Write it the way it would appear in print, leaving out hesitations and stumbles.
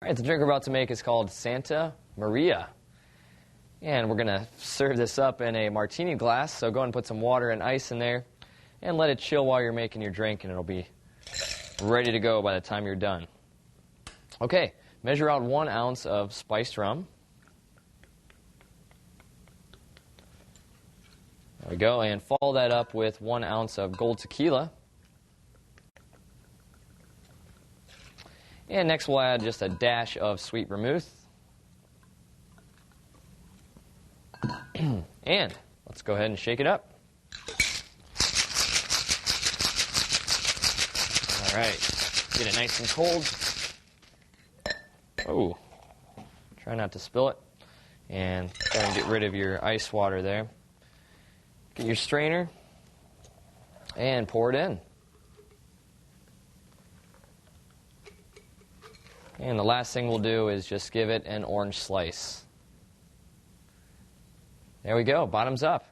All right, the drink we're about to make is called Santa Maria. And we're going to serve this up in a martini glass, so go ahead and put some water and ice in there and let it chill while you're making your drink, and it'll be ready to go by the time you're done. Okay, measure out 1 ounce of spiced rum. There we go, and follow that up with 1 ounce of gold tequila. And next we'll add just a dash of sweet vermouth. And let's go ahead and shake it up. All right, get it nice and cold. Oh, try not to spill it. And go and get rid of your ice water there. Get your strainer and pour it in. And the last thing we'll do is just give it an orange slice. There we go, bottoms up.